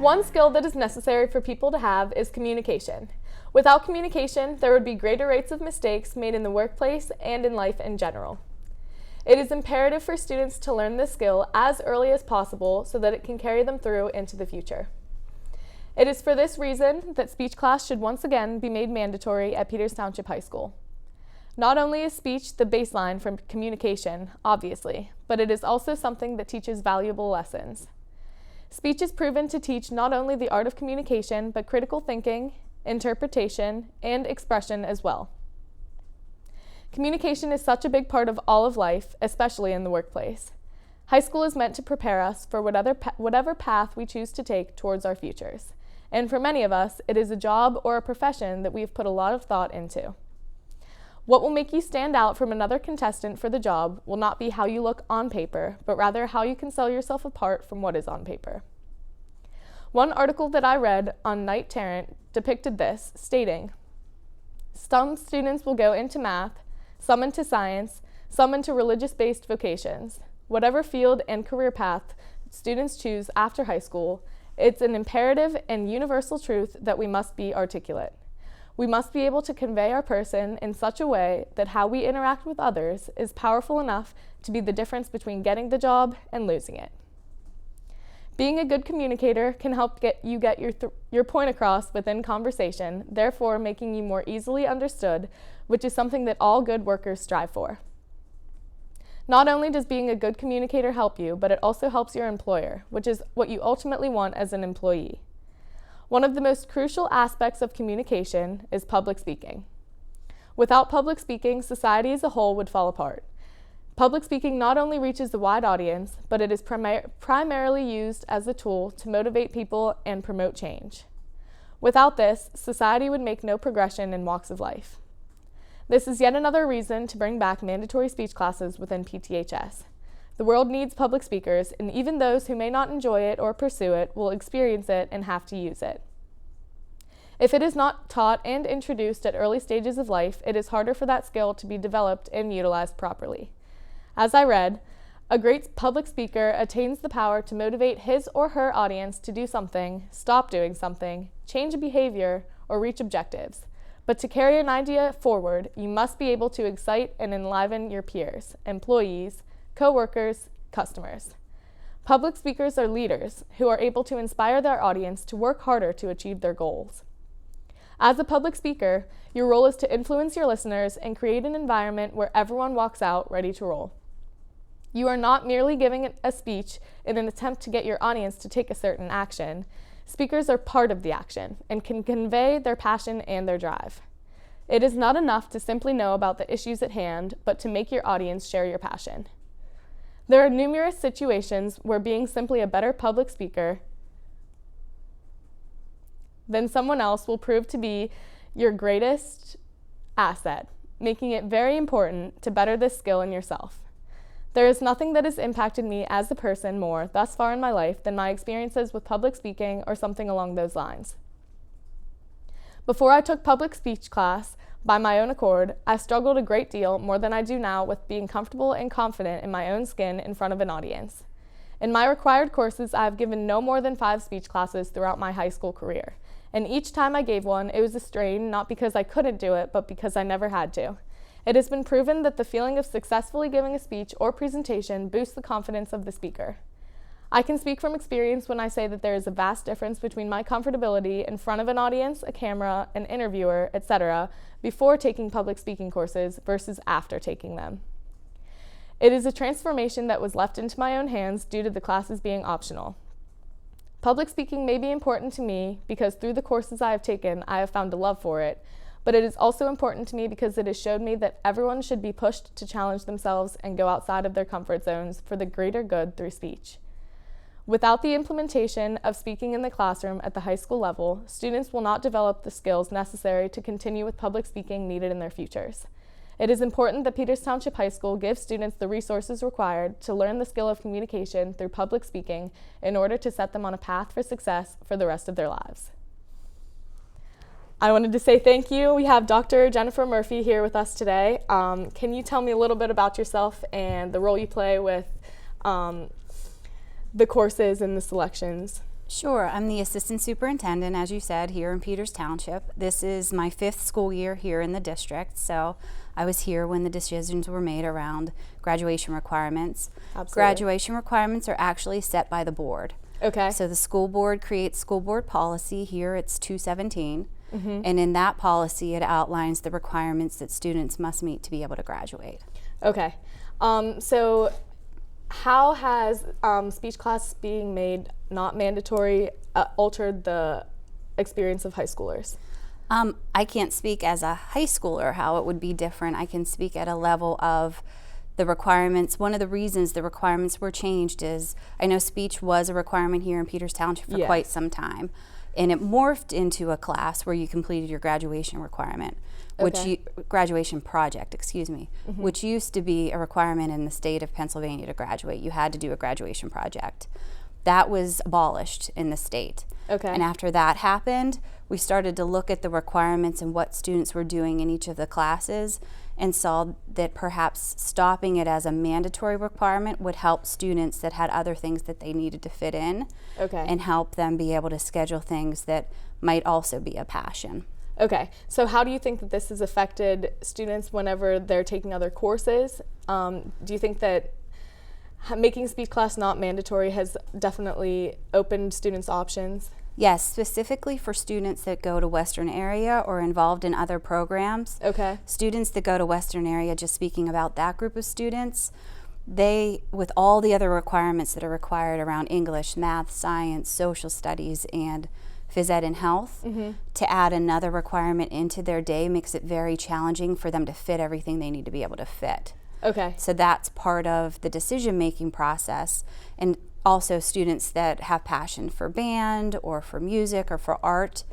One skill that is necessary for people to have is communication. Without communication, there would be greater rates of mistakes made in the workplace and in life in general. It is imperative for students to learn this skill as early as possible so that it can carry them through into the future. It is for this reason that speech class should once again be made mandatory at Peters Township High School. Not only is speech the baseline for communication, obviously, but it is also something that teaches valuable lessons. Speech is proven to teach not only the art of communication, but critical thinking, interpretation, and expression as well. Communication is such a big part of all of life, especially in the workplace. High school is meant to prepare us for whatever path we choose to take towards our futures. And for many of us, it is a job or a profession that we've put a lot of thought into. What will make you stand out from another contestant for the job will not be how you look on paper, but rather how you can sell yourself apart from what is on paper. One article that I read on Knight Tarrant depicted this, stating, "Some students will go into math, some into science, some into religious-based vocations. Whatever field and career path students choose after high school, it's an imperative and universal truth that we must be articulate. We must be able to convey our person in such a way that how we interact with others is powerful enough to be the difference between getting the job and losing it." Being a good communicator can help get your point across within conversation, therefore making you more easily understood, which is something that all good workers strive for. Not only does being a good communicator help you, but it also helps your employer, which is what you ultimately want as an employee. One of the most crucial aspects of communication is public speaking. Without public speaking, society as a whole would fall apart. Public speaking not only reaches a wide audience, but it is primarily used as a tool to motivate people and promote change. Without this, society would make no progression in walks of life. This is yet another reason to bring back mandatory speech classes within PTHS. The world needs public speakers, and even those who may not enjoy it or pursue it will experience it and have to use it. If it is not taught and introduced at early stages of life, it is harder for that skill to be developed and utilized properly. As I read, a great public speaker attains the power to motivate his or her audience to do something, stop doing something, change a behavior, or reach objectives. But to carry an idea forward, you must be able to excite and enliven your peers, employees, co-workers, customers. Public speakers are leaders who are able to inspire their audience to work harder to achieve their goals. As a public speaker, your role is to influence your listeners and create an environment where everyone walks out ready to roll. You are not merely giving a speech in an attempt to get your audience to take a certain action. Speakers are part of the action and can convey their passion and their drive. It is not enough to simply know about the issues at hand, but to make your audience share your passion. There are numerous situations where being simply a better public speaker than someone else will prove to be your greatest asset, making it very important to better this skill in yourself. There is nothing that has impacted me as a person more thus far in my life than my experiences with public speaking or something along those lines. Before I took public speech class, by my own accord, I struggled a great deal more than I do now with being comfortable and confident in my own skin in front of an audience. In my required courses, I have given no more than 5 speech classes throughout my high school career, and each time I gave one, it was a strain not because I couldn't do it, but because I never had to. It has been proven that the feeling of successfully giving a speech or presentation boosts the confidence of the speaker. I can speak from experience when I say that there is a vast difference between my comfortability in front of an audience, a camera, an interviewer, etc., before taking public speaking courses versus after taking them. It is a transformation that was left into my own hands due to the classes being optional. Public speaking may be important to me because through the courses I have taken, I have found a love for it, but it is also important to me because it has showed me that everyone should be pushed to challenge themselves and go outside of their comfort zones for the greater good through speech. Without the implementation of speaking in the classroom at the high school level, students will not develop the skills necessary to continue with public speaking needed in their futures. It is important that Peters Township High School gives students the resources required to learn the skill of communication through public speaking in order to set them on a path for success for the rest of their lives. I wanted to say thank you. We have Dr. Jennifer Murphy here with us today. Can you tell me a little bit about yourself and the role you play with the courses and the selections? Sure, I'm the assistant superintendent, as you said, here in Peters Township. This is my 5th school year here in the district, so I was here when the decisions were made around graduation requirements. Absolutely. Graduation requirements are actually set by the board. Okay. So the school board creates school board policy. Here it's 217, Mm-hmm. and in that policy it outlines the requirements that students must meet to be able to graduate. Okay. So how has speech class being made not mandatory altered the experience of high schoolers? I can't speak as a high schooler how it would be different. I can speak at a level of the requirements. One of the reasons the requirements were changed is I know speech was a requirement here in Peters Township for quite some time, and it morphed into a class where you completed your graduation requirement, graduation project, Mm-hmm. which used to be a requirement in the state of Pennsylvania to graduate. You had to do a graduation project. That was abolished in the state. Okay. And after that happened, we started to look at the requirements and what students were doing in each of the classes and saw that perhaps stopping it as a mandatory requirement would help students that had other things that they needed to fit in and help them be able to schedule things that might also be a passion. Okay, so how do you think that this has affected students whenever they're taking other courses? Do you think that making speech class not mandatory has definitely opened students' options? Yes, specifically for students that go to Western area or involved in other programs. Okay. Students that go to Western area, just speaking about that group of students, they, with all the other requirements that are required around English, math, science, social studies, and phys ed and health, to add another requirement into their day makes it very challenging for them to fit everything they need to be able to fit. Okay. So that's part of the decision-making process. And also students that have passion for band or for music or for art,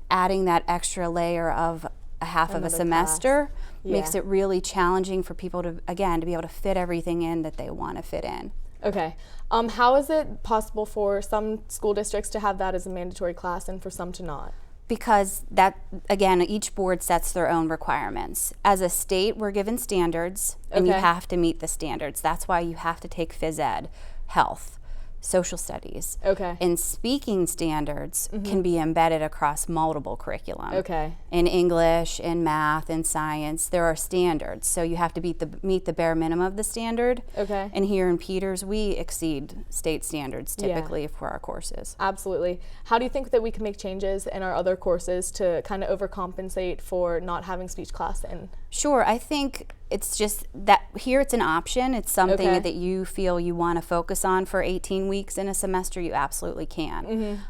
adding that extra layer of a half of a semester makes it really challenging for people to, again, to be able to fit everything in that they want to fit in. Okay. How is it possible for some school districts to have that as a mandatory class and for some to not? Because that, again, each board sets their own requirements. As a state, we're given standards, and you have to meet the standards. That's why you have to take phys ed, health, social studies. Okay. And speaking standards can be embedded across multiple curriculum. Okay. In English, in math, in science, there are standards. So you have to meet the bare minimum of the standard. Okay. And here in Peters, we exceed state standards typically for our courses. Absolutely. How do you think that we can make changes in our other courses to kind of overcompensate for not having speech class in? Sure, I think it's just that here it's an option. It's something that you feel you want to focus on for 18 weeks in a semester, you absolutely can.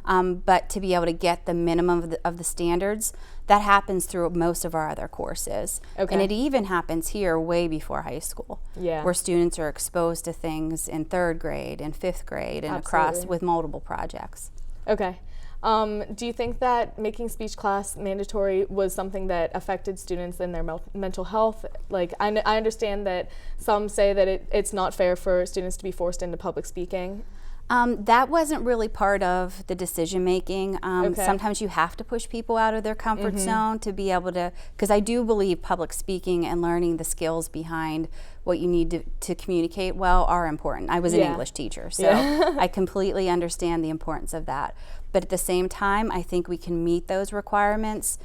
But to be able to get the minimum of the standards, that happens through most of our other courses. And it even happens here way before high school, where students are exposed to things in 3rd grade and 5th grade and across with multiple projects. Okay. Do you think that making speech class mandatory was something that affected students in their mental health? Like, I understand that some say that it's not fair for students to be forced into public speaking. That wasn't really part of the decision making. Sometimes you have to push people out of their comfort zone to be able to, because I do believe public speaking and learning the skills behind what you need to communicate well are important. I was an English teacher, so I completely understand the importance of that. But at the same time, I think we can meet those requirements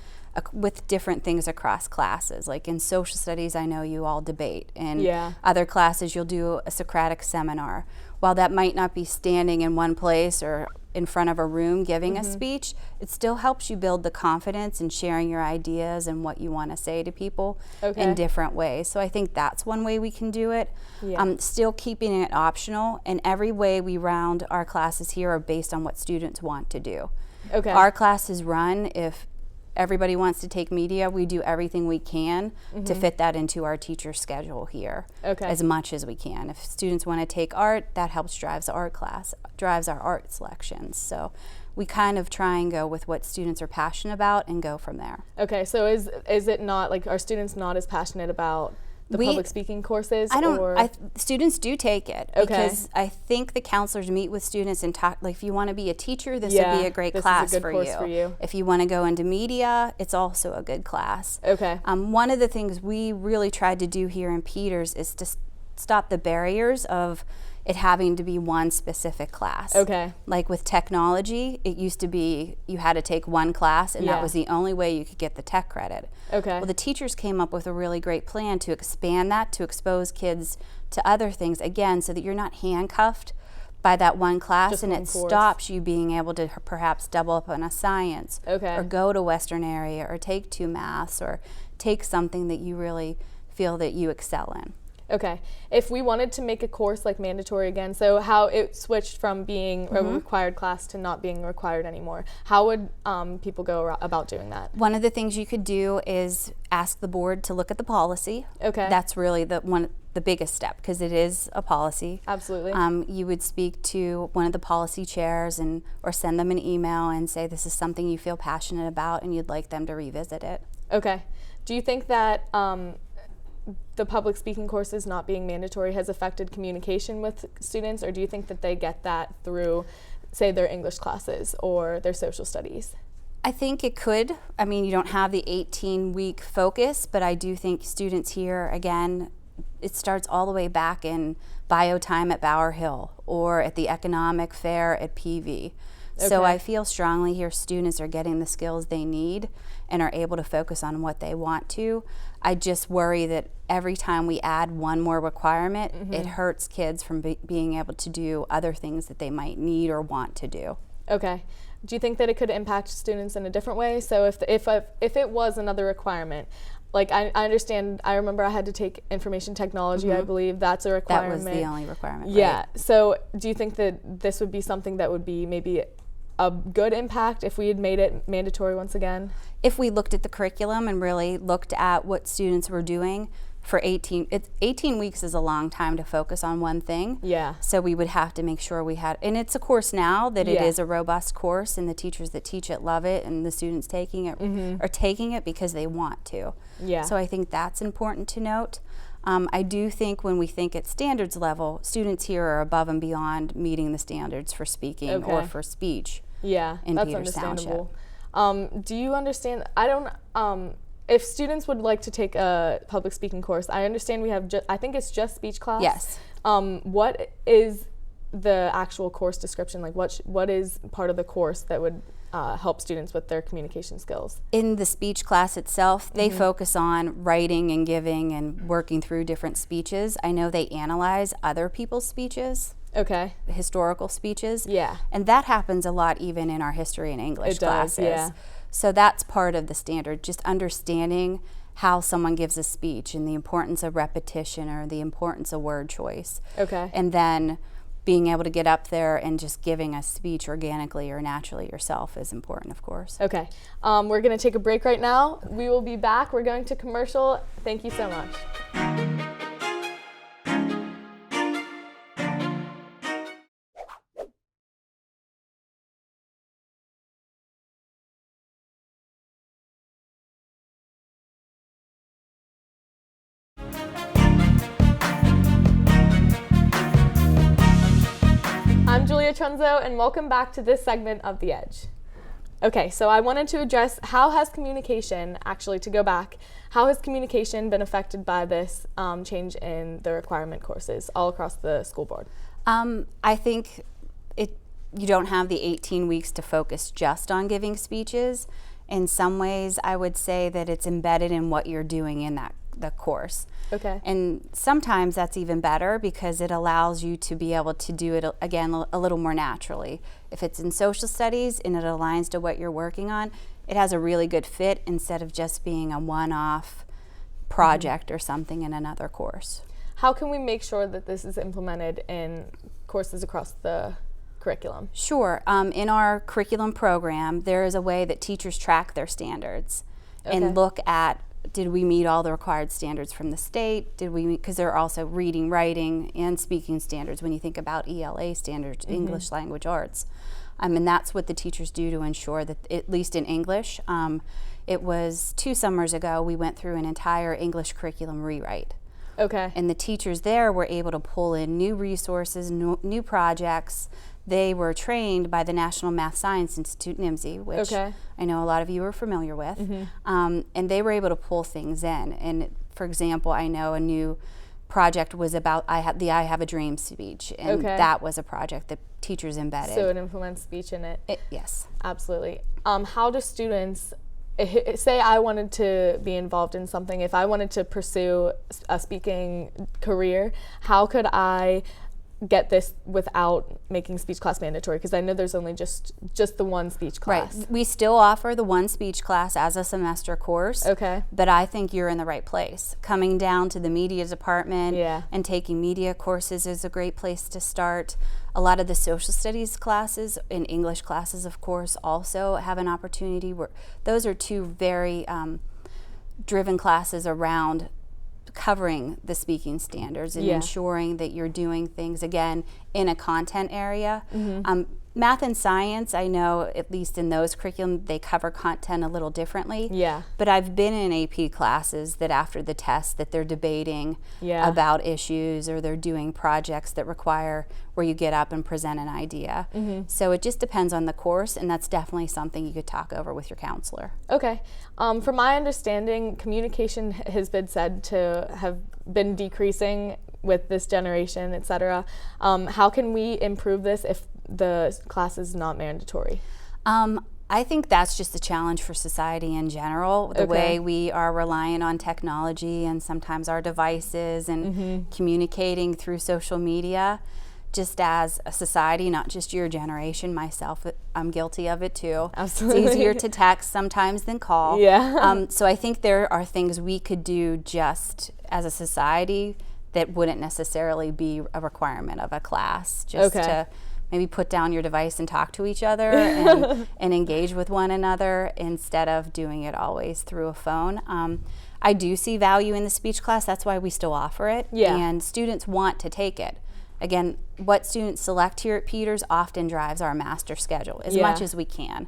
with different things across classes. Like in social studies, I know you all debate. In other classes, you'll do a Socratic seminar. While that might not be standing in one place or in front of a room giving a speech, it still helps you build the confidence in sharing your ideas and what you want to say to people in different ways. So I think that's one way we can do it. Still keeping it optional, and every way we round our classes here are based on what students want to do. Our classes run, if everybody wants to take media, we do everything we can to fit that into our teacher schedule here as much as we can. If students want to take art, that helps drives our art selections. So we kind of try and go with what students are passionate about and go from there. Okay, so is it not, like, are students not as passionate about the public speaking courses? Students do take it because I think the counselors meet with students and talk, like, if you want to be a teacher, this would be a great class for you. If you want to go into media, it's also a good class. One of the things we really tried to do here in Peters is to stop the barriers of, it having to be one specific class. Okay. Like with technology, it used to be you had to take one class, and that was the only way you could get the tech credit. Okay. Well, the teachers came up with a really great plan to expand that, to expose kids to other things, again, so that you're not handcuffed by that one class, Just and one it course. stops you being able to perhaps double up on a science, Okay. or go to Western area, or take 2 maths, or take something that you really feel that you excel in. Okay. If we wanted to make a course like mandatory again, so how it switched from being a required class to not being required anymore, how would people go about doing that? One of the things you could do is ask the board to look at the policy. Okay. That's really the biggest step, because it is a policy. Absolutely. You would speak to one of the policy chairs or send them an email and say this is something you feel passionate about and you'd like them to revisit it. Okay. Do you think that the public speaking courses not being mandatory has affected communication with students, or do you think that they get that through, say, their English classes or their social studies? I think it could. I mean, you don't have the 18-week focus, but I do think students here, again, it starts all the way back in bio time at Bower Hill or at the economic fair at PV. Okay. So I feel strongly here students are getting the skills they need and are able to focus on what they want to. I just worry that every time we add one more requirement, it hurts kids from being able to do other things that they might need or want to do. Okay. Do you think that it could impact students in a different way? So if it was another requirement, like I understand, I remember I had to take information technology, I believe that's a requirement. That was the only requirement, Yeah. right? So do you think that this would be something that would be maybe a good impact if we had made it mandatory once again? If we looked at the curriculum and really looked at what students were doing for 18 weeks is a long time to focus on one thing. Yeah. So we would have to make sure we had, and it's a course now that it is a robust course, and the teachers that teach it love it, and the students taking it are taking it because they want to. Yeah. So I think that's important to note. I do think when we think at standards level, students here are above and beyond meeting the standards for speaking or for speech. Yeah, in that's Peters understandable. Do you understand? I don't. If students would like to take a public speaking course, I understand we have. I think it's just speech class. Yes. What is the actual course description? Like, what is part of the course that would help students with their communication skills? In the speech class itself, they focus on writing and giving and working through different speeches. I know they analyze other people's speeches. Okay. Historical speeches. Yeah. And that happens a lot even in our history and English classes. Yeah. So that's part of the standard, just understanding how someone gives a speech and the importance of repetition or the importance of word choice. Okay. And then being able to get up there and just giving a speech organically or naturally yourself is important, of course. Okay. We're going to take a break right now. We will be back. We're going to commercial. Thank you so much. I'm Julia Trunzo, and welcome back to this segment of The Edge. Okay, so I wanted to address how has communication, actually to go back, how has communication been affected by this change in the requirement courses all across the school board? I think you don't have the 18 weeks to focus just on giving speeches. In some ways, I would say that it's embedded in what you're doing in the course. Okay. And sometimes that's even better because it allows you to be able to do it, again, a little more naturally. If it's in social studies and it aligns to what you're working on, it has a really good fit instead of just being a one-off project or something in another course. How can we make sure that this is implemented in courses across the curriculum? Sure. In our curriculum program, there is a way that teachers track their standards and look at, did we meet all the required standards from the state? Did we, because there are also reading, writing, and speaking standards when you think about ELA standards, English Language Arts. And that's what the teachers do to ensure that, at least in English, it was 2 summers ago, we went through an entire English curriculum rewrite. Okay. And the teachers there were able to pull in new resources, new projects. They were trained by the National Math Science Institute, NMSI, which I know a lot of you are familiar with. And they were able to pull things in. And for example, I know a new project was about I Have a Dream speech, and that was a project that teachers embedded. So it implements speech in it? Yes. Absolutely. How do students, say I wanted to be involved in something, if I wanted to pursue a speaking career, how could I get this without making speech class mandatory? Because I know there's only just the one speech class. Right. We still offer the one speech class as a semester course. Okay. But I think you're in the right place. Coming down to the media department and taking media courses is a great place to start. A lot of the social studies classes and English classes, of course, also have an opportunity where those are two very driven classes around covering the speaking standards and ensuring that you're doing things, again, in a content area. Math and science, I know, at least in those curriculum, they cover content a little differently. Yeah. But I've been in AP classes that after the test that they're debating about issues, or they're doing projects that require where you get up and present an idea. So it just depends on the course, and that's definitely something you could talk over with your counselor. Okay. From my understanding, communication has been said to have been decreasing with this generation, et cetera. How can we improve this if the class is not mandatory? I think that's just a challenge for society in general, the way we are reliant on technology and sometimes our devices and communicating through social media. Just as a society, not just your generation, myself, I'm guilty of it too. Absolutely. It's easier to text sometimes than call. So I think there are things we could do just as a society that wouldn't necessarily be a requirement of a class, just to maybe put down your device and talk to each other and engage with one another instead of doing it always through a phone. I do see value in the speech class. That's why we still offer it. And students want to take it. Again, what students select here at Peters often drives our master schedule as much as we can.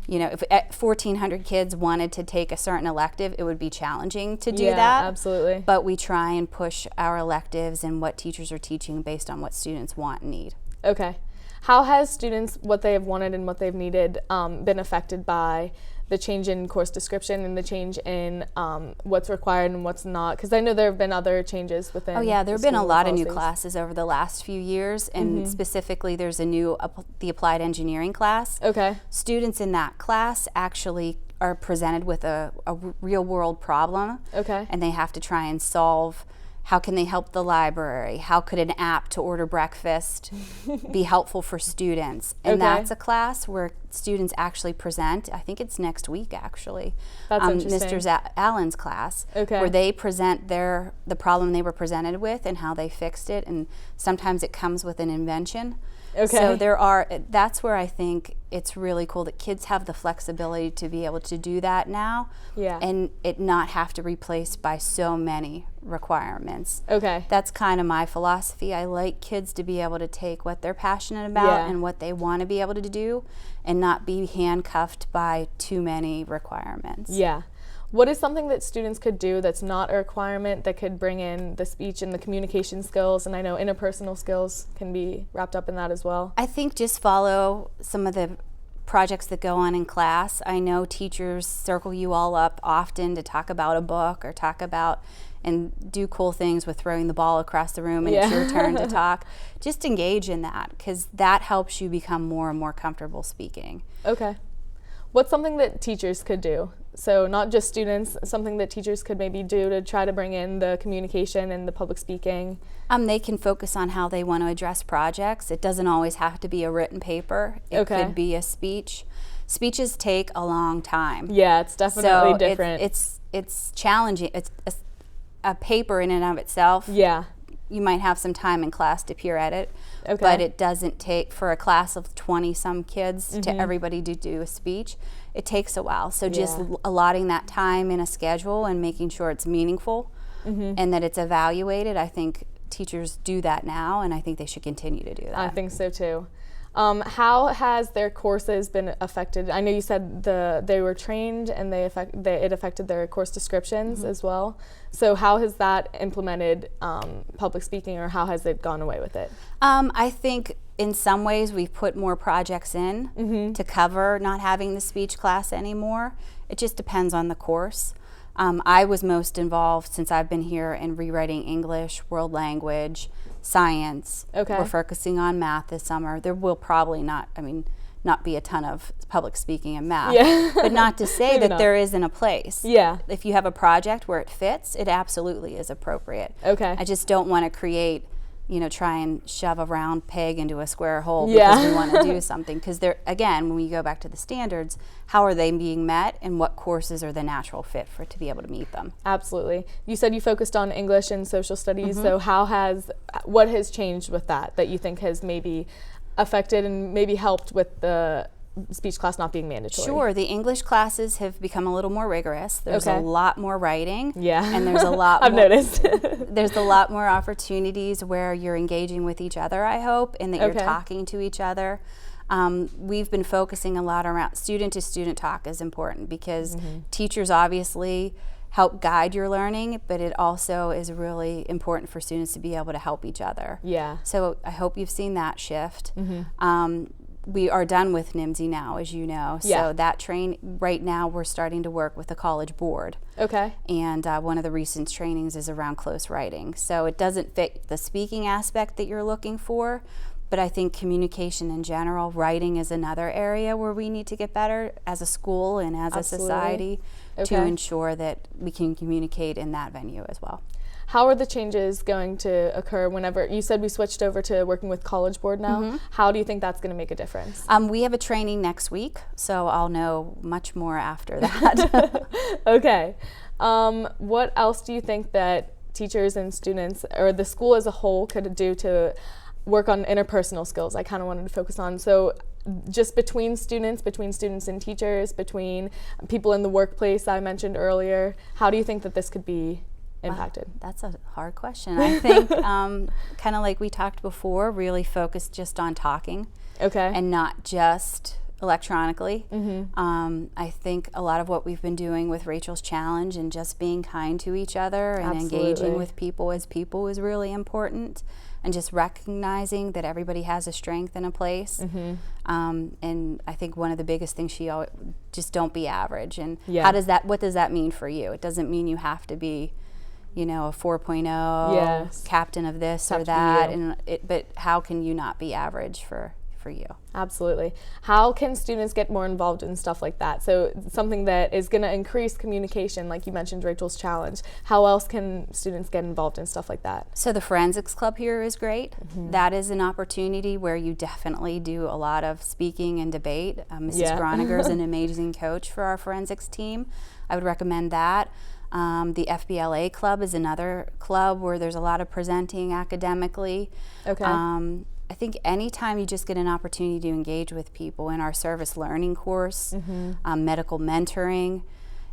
You know, if 1,400 kids wanted to take a certain elective, it would be challenging to do that. Absolutely. But we try and push our electives and what teachers are teaching based on what students want and need. Okay. How has students, what they have wanted and what they've needed, been affected by the change in course description and the change in what's required and what's not? Because I know there have been other changes within. Oh yeah, there have been a lot of new classes over the last few years, and specifically there's a new the applied engineering class. Students in that class actually are presented with a real world problem, and they have to try and solve. How can they help the library? How could an app to order breakfast be helpful for students? And that's a class where students actually present. I think it's next week, actually. That's interesting. Mr. Allen's class, where they present the problem they were presented with and how they fixed it. And sometimes it comes with an invention. So that's where I think it's really cool that kids have the flexibility to be able to do that now, and it not have to replace by so many requirements. That's kind of my philosophy. I like kids to be able to take what they're passionate about and what they want to be able to do, and not be handcuffed by too many requirements. What is something that students could do that's not a requirement that could bring in the speech and the communication skills? And I know interpersonal skills can be wrapped up in that as well. I think just follow some of the projects that go on in class. I know teachers circle you all up often to talk about a book or talk about and do cool things with throwing the ball across the room and it's your turn to talk. Just engage in that, because that helps you become more and more comfortable speaking. What's something that teachers could do? So not just students, something that teachers could maybe do to try to bring in the communication and the public speaking? They can focus on how they want to address projects. It doesn't always have to be a written paper. It could be a speech. Speeches take a long time. It's definitely different. It's challenging. It's a paper in and of itself. You might have some time in class to peer at it, but it doesn't take, for a class of 20-some kids, to everybody to do a speech. It takes a while. So just allotting that time in a schedule and making sure it's meaningful and that it's evaluated. I think teachers do that now, and I think they should continue to do that. I think so too. How has their courses been affected? I know you said they were trained and it affected their course descriptions as well. So how has that implemented public speaking, or how has it gone away with it? I think in some ways we've put more projects in to cover not having the speech class anymore. It just depends on the course. I was most involved since I've been here in rewriting English, world language, science. Okay. We're focusing on math this summer. There will probably not be a ton of public speaking and math, but not to say that there isn't a place. Yeah. If you have a project where it fits, it absolutely is appropriate. Okay. I just don't want to create, try and shove a round peg into a square hole because we want to do something. Because again, when we go back to the standards, how are they being met and what courses are the natural fit for to be able to meet them? Absolutely. You said you focused on English and social studies, so what has changed with that you think has maybe affected and maybe helped with the speech class not being mandatory? Sure. The English classes have become a little more rigorous. There's a lot more writing. Yeah. And there's a lot I've noticed. There's a lot more opportunities where you're engaging with each other, I hope, and that you're talking to each other. We've been focusing a lot around student-to-student talk is important because teachers obviously help guide your learning, but it also is really important for students to be able to help each other. Yeah. So I hope you've seen that shift. We are done with NIMSY now, as you know. So that right now we're starting to work with the college board. Okay. And one of the recent trainings is around close writing. So it doesn't fit the speaking aspect that you're looking for, but I think communication in general, writing is another area where we need to get better as a school and as a society to ensure that we can communicate in that venue as well. How are the changes going to occur whenever, you said we switched over to working with College Board now. How do you think that's going to make a difference? We have a training next week, so I'll know much more after that. Okay. What else do you think that teachers and students, or the school as a whole, could do to work on interpersonal skills? I kind of wanted to focus on. So just between students and teachers, between people in the workplace I mentioned earlier, how do you think that this could be impacted? That's a hard question. I think kind of like we talked before, really focused just on talking. Okay. And not just electronically. I think a lot of what we've been doing with Rachel's Challenge and just being kind to each other and engaging with people as people is really important. And just recognizing that everybody has a strength and a place. And I think one of the biggest things just don't be average. And what does that mean for you? It doesn't mean you have to be, a 4.0 captain of this or that. But how can you not be average for you? Absolutely. How can students get more involved in stuff like that? So something that is going to increase communication, like you mentioned Rachel's Challenge. How else can students get involved in stuff like that? So the Forensics Club here is great. That is an opportunity where you definitely do a lot of speaking and debate. Mrs. Groniger is an amazing coach for our forensics team. I would recommend that. The FBLA Club is another club where there's a lot of presenting academically. Okay. I think anytime you just get an opportunity to engage with people in our service learning course, medical mentoring,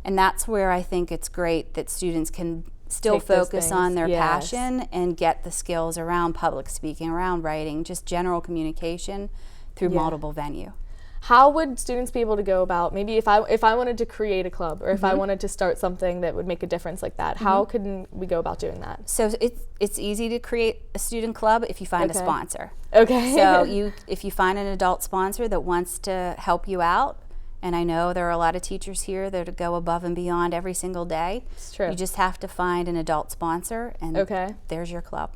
and that's where I think it's great that students can still focus on their passion and get the skills around public speaking, around writing, just general communication through multiple venue. How would students be able to go about, maybe if I wanted to create a club or if I wanted to start something that would make a difference like that, how could we go about doing that? So it's easy to create a student club if you find a sponsor. Okay. So if you find an adult sponsor that wants to help you out, and I know there are a lot of teachers here that go above and beyond every single day. It's true. You just have to find an adult sponsor and there's your club.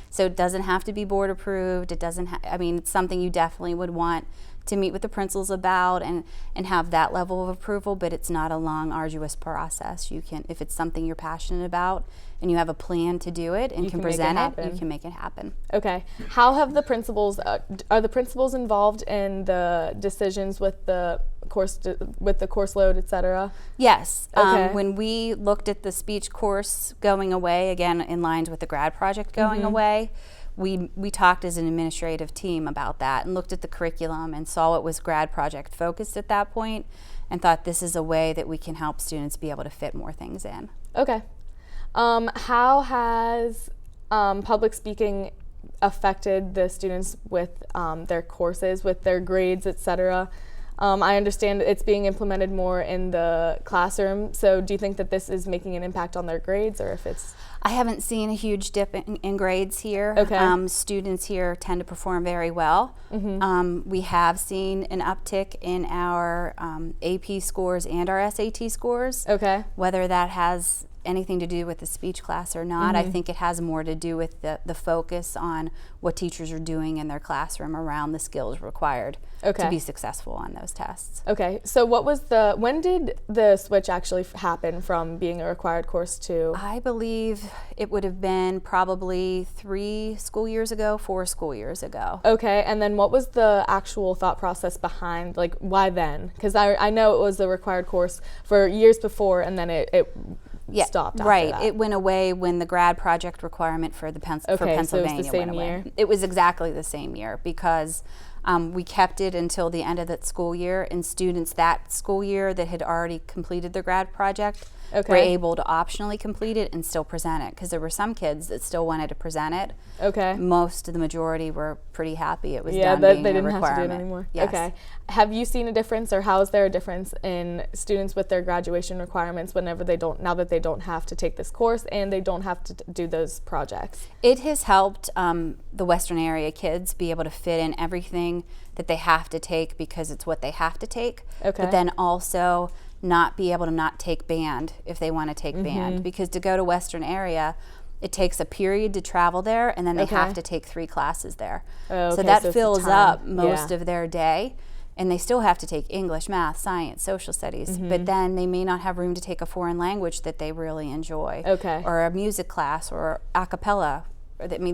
So it doesn't have to be board approved. It doesn't it's something you definitely would want to meet with the principals about and have that level of approval, but it's not a long, arduous process. You can, if it's something you're passionate about and you have a plan to do it and can present it, you can make it happen. Okay. How have the principals, are the principals involved in the decisions with the course load, et cetera? Yes. When we looked at the speech course going away, again, in lines with the grad project going away, we talked as an administrative team about that and looked at the curriculum and saw it was grad project focused at that point and thought this is a way that we can help students be able to fit more things in. Okay. How has public speaking affected the students with their courses, with their grades, etc.? I understand it's being implemented more in the classroom, so do you think that this is making an impact on their grades, or if it's... I haven't seen a huge dip in grades here. Okay. Students here tend to perform very well. We have seen an uptick in our AP scores and our SAT scores. Okay. Whether that has anything to do with the speech class or not, I think it has more to do with the focus on what teachers are doing in their classroom around the skills required to be successful on those tests. Okay, so when did the switch actually happen from being a required course to? I believe it would have been probably 4 school years ago. Okay, and then what was the actual thought process behind, like, why then? Because I know it was a required course for years before, and then it stopped after that. It went away when the grad project requirement for Pennsylvania so it was the same went away. year? It was exactly the same year because we kept it until the end of that school year, and students that school year that had already completed their grad project were able to optionally complete it and still present it, because there were some kids that still wanted to present it. Okay. Most of the majority were pretty happy it was that done being they a didn't requirement. have to do it anymore. Yes. Okay. Have you seen a difference, or how is there a difference in students with their graduation requirements now that they don't have to take this course and they don't have to do those projects? It has helped the Western area kids be able to fit in everything that they have to take because it's what they have to take. Okay. But then also not be able to not take band if they want to take band, because to go to Western area, it takes a period to travel there, and then they have to take 3 classes there. So that fills up most of their day, and they still have to take English, math, science, social studies, but then they may not have room to take a foreign language that they really enjoy, or a music class, or a cappella.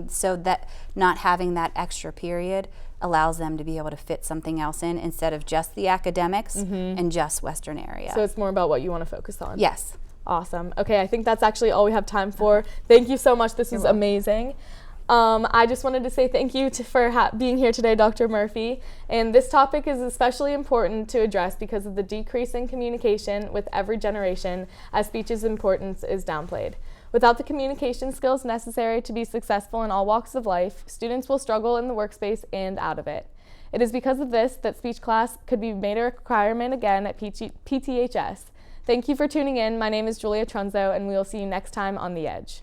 So that not having that extra period allows them to be able to fit something else in instead of just the academics and just Western area. So it's more about what you want to focus on. Yes. Awesome. Okay, I think that's actually all we have time for. Thank you so much. This was amazing. I just wanted to say thank you for being here today, Dr. Murphy. And this topic is especially important to address because of the decrease in communication with every generation, as speech's importance is downplayed. Without the communication skills necessary to be successful in all walks of life, students will struggle in the workspace and out of it. It is because of this that speech class could be made a requirement again at PTHS. Thank you for tuning in. My name is Julia Trunzo, and we will see you next time on The Edge.